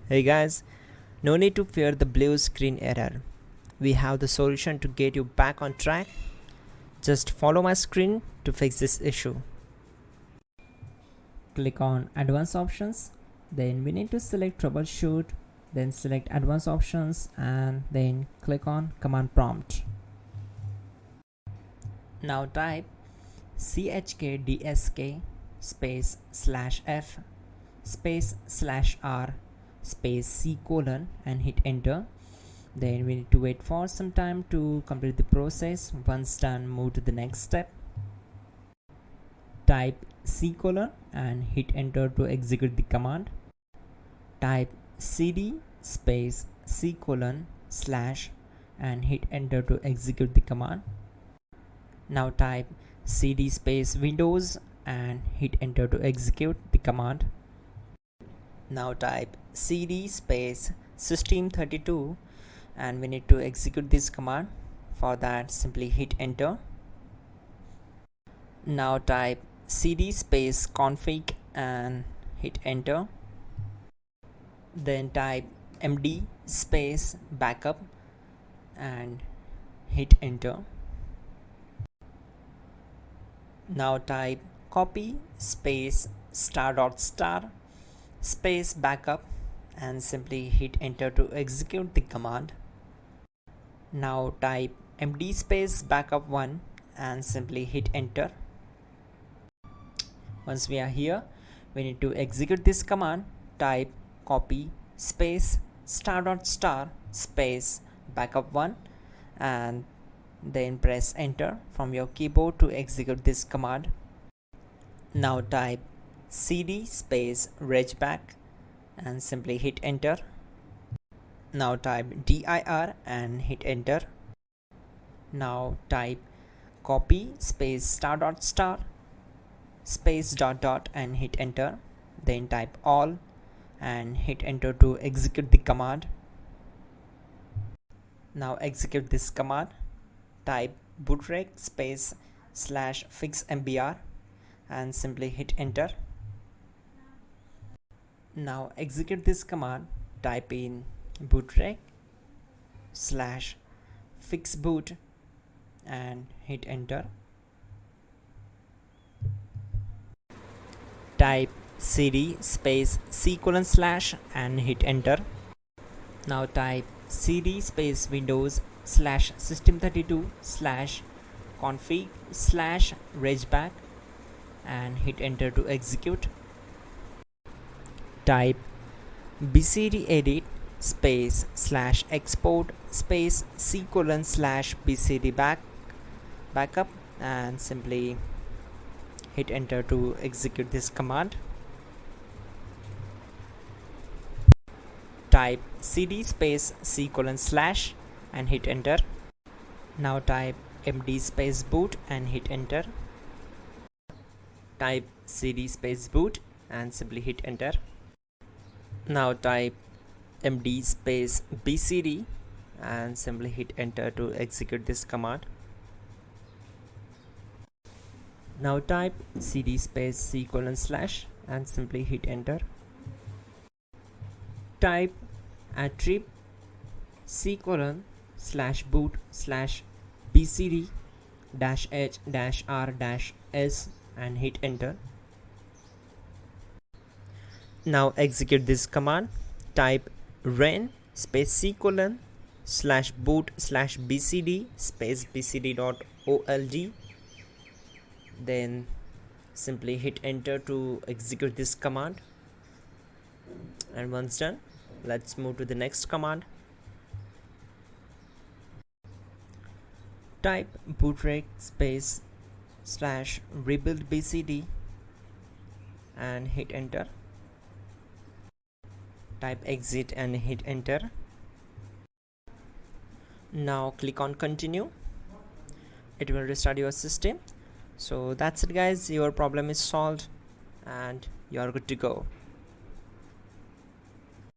Hey guys, no need to fear the blue screen error. We have the solution to get you back on track. Just follow my screen to fix this issue. Click on Advanced Options, then we need to select Troubleshoot, then select Advanced Options and then click on Command Prompt. Now type chkdsk space /f space /r space c : and hit enter. Then we need to wait for some time to complete the process. Once done, move to the next step. Type c : and hit enter to execute the command. Type cd space c : / and hit enter to execute the command. Now type cd space windows and hit enter to execute the command. Now type cd space system32 and we need to execute this command. For that, simply hit enter. Now type cd space config and hit enter. Then type md space backup and hit enter. Now type copy space ** space backup and simply hit enter to execute the command. Now type md space backup1 and simply hit enter. Once we are here, we need to execute this command. Type copy space ** space backup1 and then press enter from your keyboard to execute this command. Now type cd space regback and simply hit enter. Now type dir and hit enter. Now type copy space ** space ... and hit enter. Then type all and hit enter to execute the command. Now execute this command. Type bootrec space /fixmbr and simply hit enter. Now execute this command. Type in bootrec /fixboot and hit enter. Type cd space c : / and hit enter. Now type cd space windows /system32 /config /regback and hit enter to execute. Type bcd edit space /export space c : /bcd backup and simply hit enter to execute this command. Type cd space c : / and hit enter. Now type md space boot and hit enter. Type cd space boot and simply hit enter. Now type md space bcd and simply hit enter to execute this command. Now type cd space c : / and simply hit enter. Type attrib c : /boot /bcd -h -r -s and hit enter. Now execute this command. Type ren space c : /boot /bcd space bcd.old. Then simply hit enter to execute this command. And once done, let's move to the next command. Type bootrec space /rebuild bcd and hit enter. Type exit and hit enter. Now click on continue. It will restart your system. So that's it guys, your problem is solved and you are good to go.